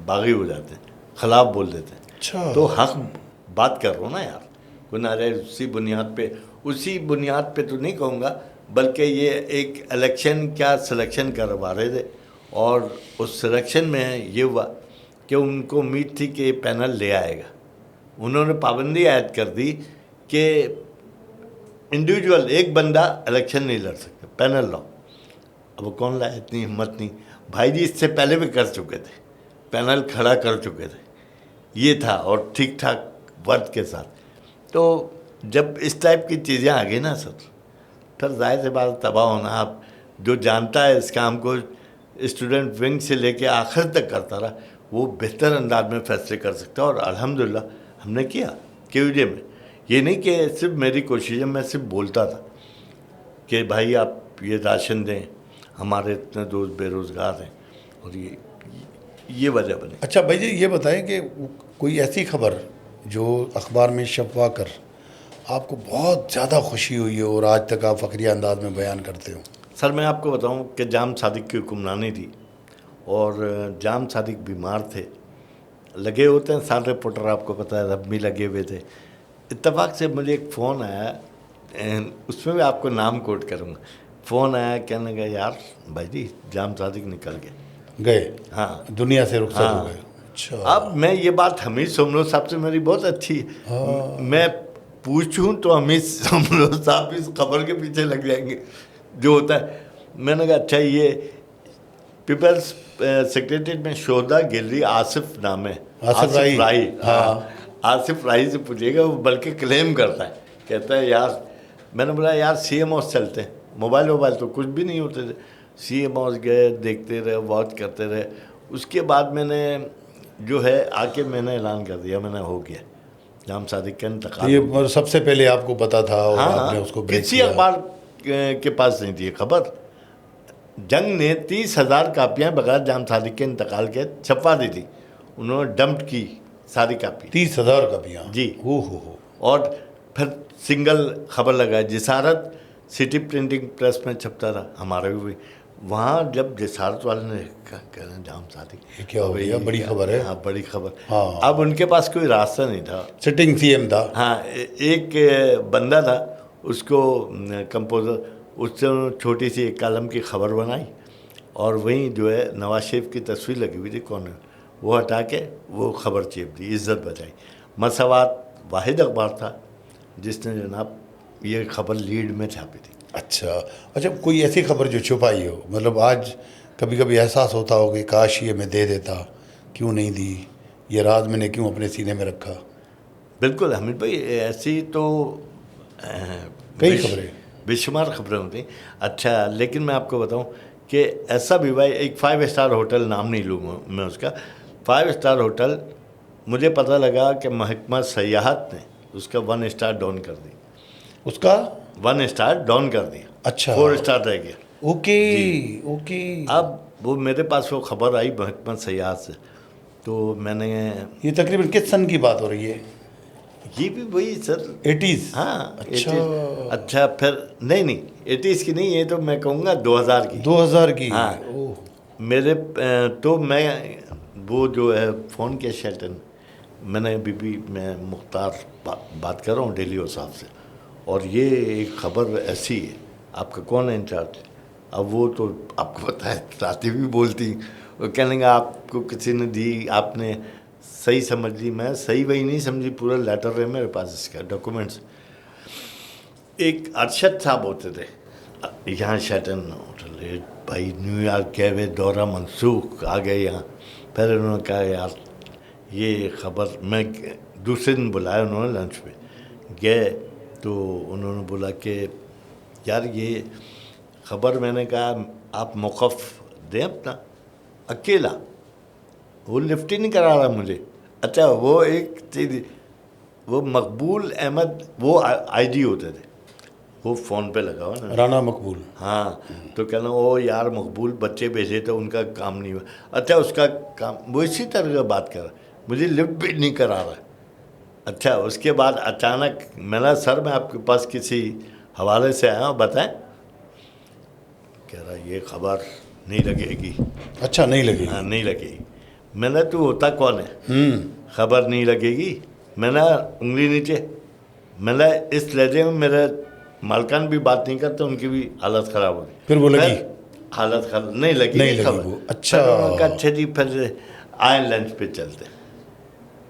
बागी हो जाते हैं, खिलाफ बोल देते हैं। अच्छा, तो हक बात कर रहा हूँ ना यार, कोई ना रहे उसी बुनियाद पे तो नहीं कहूँगा, बल्कि ये एक इलेक्शन क्या सिलेक्शन करवा रहे थे, और उस सिलेक्शन में ये हुआ कि उनको उम्मीद थी कि ये पैनल ले आएगा। उन्होंने पाबंदी आयद कर दी कि इंडिविजुअल एक बंदा इलेक्शन नहीं लड़ सकता, पैनल लाओ। अब वो कौन लाया, इतनी हिम्मत नहीं। भाई जी इससे पहले भी कर चुके थे, पैनल खड़ा कर चुके थे, ये था, और ठीक ठाक वर्द के साथ। तो जब इस टाइप की चीज़ें आ गई ना सर, फिर जाहिर सी बात तबाह होना। आप जो जानता है इस काम को, स्टूडेंट विंग से लेके आखिर तक करता रहा, वो बेहतर अंदाज में फैसले कर सकता है। और अल्हम्दुलिल्लाह हमने किया केयूजे में। ये नहीं कि सिर्फ मेरी कोशिश है, मैं सिर्फ बोलता था कि भाई आप ये राशन दें, हमारे इतने दोस्त बेरोज़गार हैं, और ये वजह बनी। अच्छा भाई जी ये बताएं कि कोई ऐसी खबर जो अखबार में छपवा कर आपको बहुत ज़्यादा खुशी हुई हो और आज तक आप फ़खरिया अंदाज में बयान करते हो। सर मैं आपको बताऊं कि जाम सादिक की हुक्मरानी थी, और जाम सादिक बीमार थे, लगे होते हैं सारे रिपोर्टर, आपको पता है, रब भी लगे हुए थे। इत्तेफाक से मुझे एक फ़ोन आया, उसमें भी आपको नाम कोट करूँगा। फ़ोन आया, कहने लगा यार भाई जी जाम सादिक निकल गए, हाँ, दुनिया से रुखसत हाँ। हो गए। अच्छा, अब मैं ये बात हमीद सोमरो साहब से मेरी बहुत अच्छी है, मैं पूछूं तो हमीद सोमरो साहब इस खबर के पीछे लग जाएंगे जो होता है। मैंने कहा अच्छा, ये पीपल्स सेक्रेटरीट में शोधा गैलरी आसिफ नाम है, आसिफ राई, हाँ, आसिफ राई से पूछिएगा, वो बल्कि क्लेम करता है, कहता है यार, मैंने बोला यार CM चलते हैं, मोबाइल तो कुछ भी नहीं होते थे। CM गए, देखते रहे, वॉच करते रहे। उसके बाद मैंने जो है आके मैंने ऐलान कर दिया, मैंने हो गया जाम सादिक का इंतकाल। ये मतलब सबसे पहले आपको पता था और हाँ, आपने उसको ब्रेक किसी किया। अखबार के पास नहीं थी खबर। जंग ने 30,000 कापियाँ बगैर जाम सादिक के इंतकाल के छपवा दी थी, उन्होंने डंप की सारी कापी। 30,000 कापियाँ जी, हो। और फिर सिंगल खबर लगाई, जिसारत सिटी प्रिंटिंग प्रेस में छपता था हमारे भी। वहाँ जब जिसारत वाले ने कह रहे हैं जाम सादिक, ये क्या हो गया, बड़ी खबर है। हाँ बड़ी खबर। हाँ। अब उनके पास कोई रास्ता नहीं था। सिटिंग CM था। हाँ, एक बंदा था, उसको कंपोज़र, उससे उन्होंने छोटी सी एक कॉलम की खबर बनाई, और वहीं जो है नवाज शरीफ की तस्वीर लगी हुई थी कॉर्नर, वो हटा के वो खबर चेप दी, इज्जत बचाई। मसवात वाहिद अखबार था जिसने जनाब ये खबर लीड में छापी थी। अच्छा, कोई ऐसी खबर जो छुपाई हो, मतलब आज कभी कभी एहसास होता हो कि काश ये मैं दे देता, क्यों नहीं दी, ये राज मैंने क्यों अपने सीने में रखा। बिल्कुल हमीद भाई, ऐसी तो कई खबरें, बेशुमार खबरें होती। अच्छा, लेकिन मैं आपको बताऊं कि ऐसा भी भाई, एक 5 स्टार होटल, नाम नहीं लूँगा मैं उसका, 5 स्टार होटल, मुझे पता लगा कि महकमा सयाहत ने उसका 1 स्टार डाउन कर दी, उसका 1 स्टार डाउन कर दिया। अच्छा, 4 स्टार रह गया। ओके। अब वो मेरे पास वो खबर आई महकमा सयाहत से, तो मैंने, ये तकरीबन किस सन की बात हो रही है? ये भी वही सर 80s। हाँ, अच्छा 80s। अच्छा, फिर नहीं 80s की नहीं, ये तो मैं कहूँगा 2000 की। 2000 की। हाँ, मेरे तो मैं वो जो है फ़ोन किया शेल्टन, मैंने बीबी मैं मुख्तार बात कर रहा हूँ डेली साहब से, और ये एक खबर ऐसी है, आपका कौन है इंचार्ज? अब वो तो आपको पता है रातें भी बोलती, वो कहने लगा आपको किसी ने दी, आपने सही समझ ली। मैं सही वही नहीं समझी, पूरा लेटर है मेरे पास, इसका डॉक्यूमेंट्स। एक अरशद साहब होते थे यहाँ शेटन होटल, भाई न्यूयॉर्क गए हुए, दौरा मनसूख, आ गए यहाँ। फिर उन्होंने कहा यार ये खबर, मैं दूसरे दिन बुलाया उन्होंने लंच पे गए, तो उन्होंने बोला कि यार ये खबर, मैंने कहा आप मौक़िफ़ दें अपना। अकेला, वो लिफ्ट ही नहीं करा रहा मुझे। अच्छा, वो एक चीज़, वो मकबूल अहमद, वो आईजी होते थे, वो फ़ोन पे लगा हुआ ना, राना मकबूल। हाँ, तो कहना वो यार मकबूल बच्चे भेजे थे, उनका काम नहीं हुआ। अच्छा, उसका काम, वो इसी तरह का बात कर रहा, मुझे लिफ्ट भी नहीं करा रहा। अच्छा, उसके बाद अचानक मैंने, सर मैं आपके पास किसी हवाले से आया हूँ, बताएं। कह रहा ये खबर नहीं लगेगी। अच्छा, नहीं लगी? हाँ, नहीं लगेगी। मैंने, तू होता कौन है, खबर नहीं लगेगी? मैंने उंगली नीचे, मैंने इस लहजे में, मेरे मालकान भी बात नहीं करते, उनकी भी हालत ख़राब हो गई। फिर वो लगी? हालत खराब नहीं लगी, नहीं लगी खबर। वो। अच्छा, अच्छा जी, फिर आए लंच पे चलते।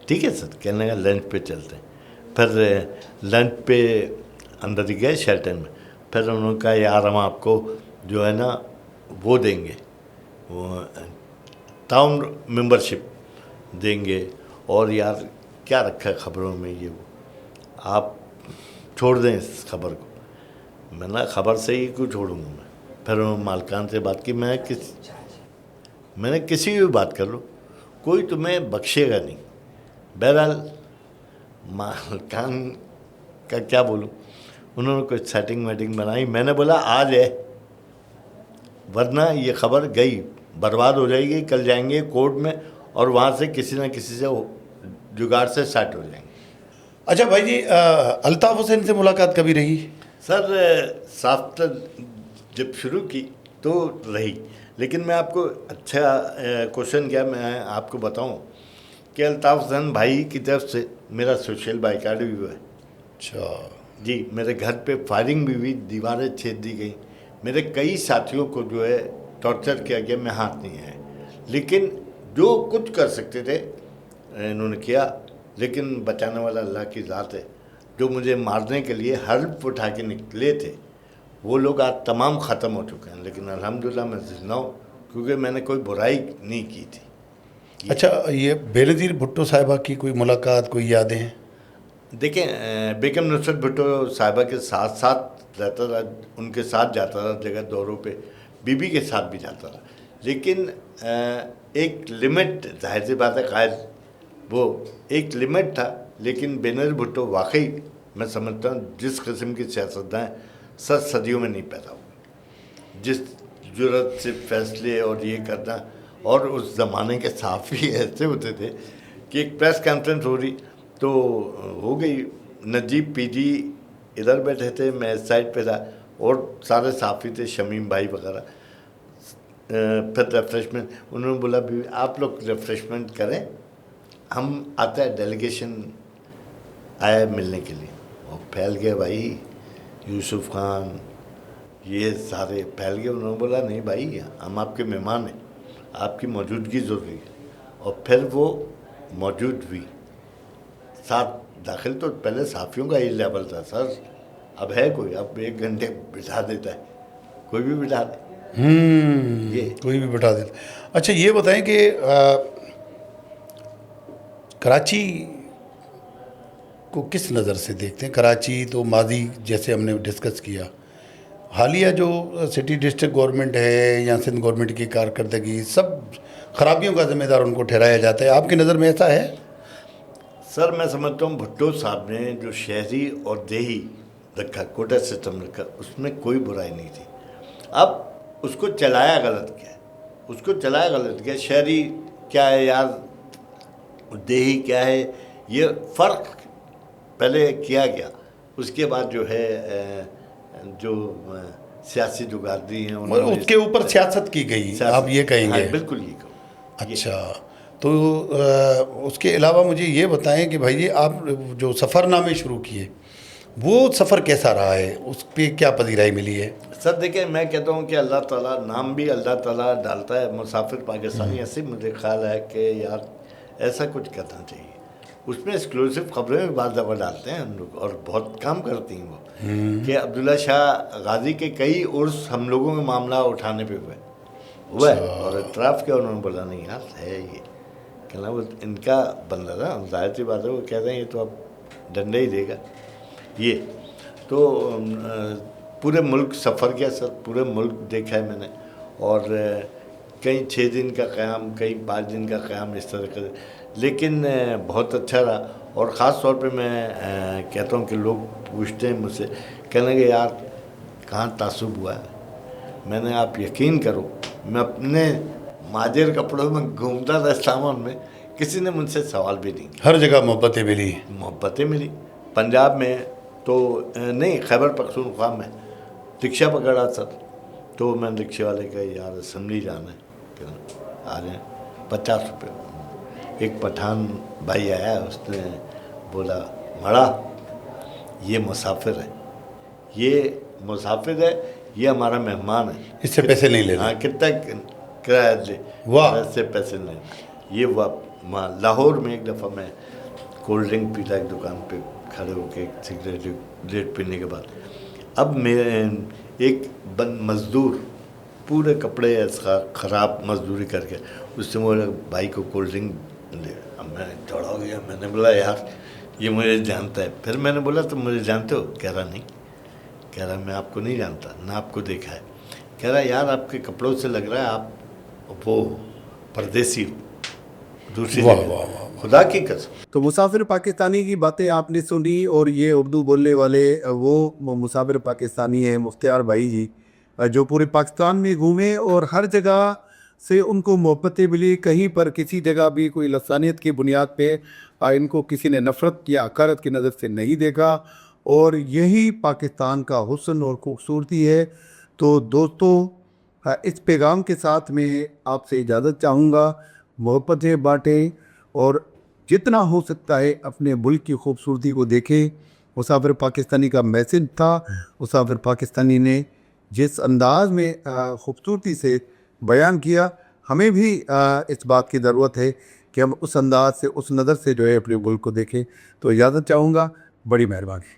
ठीक है सर, कहने का लंच पे चलते। फिर लंच पे अंदर ही गए शेल्टन में। फिर उन्होंने कहा यार हम आपको जो है ना वो देंगे, वो टाउन मेंबरशिप देंगे, और यार क्या रखा है खबरों में ये वो, आप छोड़ दें इस खबर को। मैंने खबर से ही क्यों छोड़ूंगा मैं। फिर उन्होंने मालकान से बात की, मैंने किसी भी बात कर लो, कोई तुम्हें बख्शेगा नहीं। बहरहाल मालकान का क्या बोलूँ, उन्होंने कुछ सेटिंग वेटिंग बनाई। मैंने बोला आज है, वरना ये खबर गई, बर्बाद हो जाएगी। कल जाएंगे कोर्ट में और वहाँ से किसी न किसी से जुगाड़ से स्टार्ट हो जाएंगे। अच्छा भाई जी, अल्ताफ़ हुसैन से मुलाकात कभी रही? सर साफ्त जब शुरू की तो रही, लेकिन मैं आपको, अच्छा क्वेश्चन किया, मैं आपको बताऊं कि अल्ताफ़ हुसैन भाई की तरफ से मेरा सोशल बाइकाट भी हुआ है। अच्छा जी, मेरे घर पे फायरिंग भी हुई, दीवारें छेद दी गई, मेरे कई साथियों को जो है टॉर्चर किया गया, मैं हाथ नहीं आया। लेकिन जो कुछ कर सकते थे इन्होंने किया, लेकिन बचाने वाला अल्लाह की ज़ात है। जो मुझे मारने के लिए हर्फ उठा के निकले थे, वो लोग आज तमाम ख़त्म हो चुके हैं। लेकिन अल्हम्दुलिल्लाह मैं जिंदा हूँ, क्योंकि मैंने कोई बुराई नहीं की थी। अच्छा, ये बेनज़ीर भुट्टो साहिबा की कोई मुलाकात, कोई यादें हैं? देखें, बेगम नुसरत भुट्टो साहिबा के साथ साथ रहता था, उनके साथ जाता था जगह दौरों पे, बीबी के साथ भी जाता था। लेकिन एक लिमिट, जाहिर सी बात है, कायद वो एक लिमिट था। लेकिन बेनज़ीर भुट्टो वाकई मैं समझता हूँ जिस किस्म की सियासतदान 7 सदियों में नहीं पैदा हुई, जिस जुर्रत से फैसले और ये करना। और उस ज़माने के सहाफ़ी ऐसे होते थे कि एक प्रेस कॉन्फ्रेंस हो रही तो हो गई, नजीब पीजी इधर बैठे थे, मैं इस साइड पे था, और सारे सहाफ़ी थे, शमीम भाई वगैरह। फिर रिफ्रेशमेंट, उन्होंने बोला भी आप लोग रिफ्रेशमेंट करें, हम आते हैं, डेलीगेशन आया मिलने के लिए। और फैल गए भाई, यूसुफ खान ये सारे फैल गए। उन्होंने बोला नहीं भाई, हम आपके मेहमान हैं, आपकी मौजूदगी ज़रूरी है। और फिर वो मौजूद हुई, साथ दाखिल। तो पहले साफ़ियों का ये लेवल था सर, अब है कोई, अब 1 घंटे बिठा देता है, कोई भी बिठा दे, ये कोई भी बिठा देता। अच्छा, ये बताएं कि कराची को किस नज़र से देखते हैं? कराची तो माजी, जैसे हमने डिस्कस किया, हालिया जो सिटी डिस्ट्रिक्ट गवर्नमेंट है या सिंध गवर्नमेंट की कारकर्दगी, सब खराबियों का जिम्मेदार उनको ठहराया जाता है। आपकी नज़र में ऐसा है? सर मैं समझता हूँ भुट्टो साहब ने जो शहरी और देही रखा, कोटा सिस्टम रखा, उसमें कोई बुराई नहीं थी। अब उसको चलाया गलत किया, उसको चलाया गलत किया। शहरी क्या है यार, देही क्या है, ये फ़र्क पहले किया गया। उसके बाद जो है जो सियासी जुगाड़ी हैं, उसके ऊपर सियासत की गई, आप ये कहेंगे? हाँ, बिल्कुल ये कहूँ। अच्छा, तो उसके अलावा मुझे ये बताएं कि भाई जी, आप जो सफ़रनामे शुरू किए, वो सफ़र कैसा रहा है, उस पर क्या पजीराई मिली है? सर देखिए, मैं कहता हूँ कि अल्लाह ताला, नाम भी अल्लाह ताला डालता है मुसाफिर पाकिस्तानी, ऐसे मुझे ख्याल है कि यार ऐसा कुछ करना चाहिए। उसमें एक्सक्लूसिव खबरें भी बाद दफ़ा डालते हैं हम लोग, और बहुत काम करती हैं वो, कि अब्दुल्ला शाह गाजी के कई उर्स हम लोगों के मामला उठाने पे हुआ है, और इतराफ़ किया उन्होंने, बोला नहीं यार है ये, कहना वो इनका बंदा था, जाहिर सी बात है, वो कह रहे हैं ये तो अब डंडा ही देगा ये। तो पूरे मुल्क सफ़र किया सर, पूरे मुल्क देखा है मैंने, और कहीं 6 दिन का क़याम, कहीं 5 दिन का क़याम, इस तरह का, लेकिन बहुत अच्छा रहा। और ख़ास तौर पे मैं कहता हूँ कि लोग पूछते हैं मुझसे, कहने लगे यार कहाँ तासुब हुआ है। मैंने, आप यकीन करो, मैं अपने माजिर कपड़ों में घूमता था इस्लामाबाद में, किसी ने मुझसे सवाल भी नहीं किया। हर जगह मोहब्बतें मिली। मोहब्बतें मिली। पंजाब में तो नहीं, खैबर पख्तूनख्वा में रिक्शा पकड़ा सर, तो मैंने रिक्शे वाले कहा यार असम्बली जाना है, कहना आ जाए, 50 रुपये। एक पठान भाई आया, उसने बोला मड़ा ये मुसाफिर है, ये मुसाफिर है, ये हमारा मेहमान है, इससे पैसे नहीं लेना। हाँ, कितना किराया ले, वाह, इससे पैसे नहीं लेना। ये वाह, लाहौर में एक दफ़ा मैं कोल्ड ड्रिंक पीता, एक दुकान पे खड़े होकर सिगरेट पीने के बाद, अब मेरे एक मज़दूर पूरे कपड़े ऐसा ख़राब मजदूरी करके, उससे मेरे भाई को कोल्ड ड्रिंक ले, अब मैं चढ़ा हो गया। मैंने बोला यार ये मुझे जानता है। फिर मैंने बोला तुम मुझे जानते हो? कह रहा नहीं। कह रहा मैं आपको नहीं जानता, ना आपको देखा है। कह रहा यार आपके कपड़ों से लग रहा है आप वो परदेसी हो, दूसरी जगह, खुदा की कसम। तो मुसाफिर पाकिस्तानी की बातें आपने सुनी, और ये उर्दू बोलने वाले वो मुसाफिर पाकिस्तानी हैं मुख्तियार भाई जी, जो पूरे पाकिस्तान में घूमे और हर जगह से उनको मोहब्बतें मिली। कहीं पर किसी जगह भी कोई लसानियत की बुनियाद पे इनको किसी ने नफ़रत या हकारत की नज़र से नहीं देखा, और यही पाकिस्तान का हुस्न और खूबसूरती है। तो दोस्तों, इस पैगाम के साथ मैं आपसे इजाज़त चाहूँगा। मोहब्बतें बाँटें और जितना हो सकता है अपने मुल्क की खूबसूरती को देखें। मुसाफिर पाकिस्तानी का मैसेज था। मुसाफिर पाकिस्तानी ने जिस अंदाज में खूबसूरती से बयान किया, हमें भी इस बात की ज़रूरत है कि हम उस अंदाज से, उस नज़र से जो है अपने मुल्क को देखें। तो इजाज़त चाहूँगा। बड़ी मेहरबानी।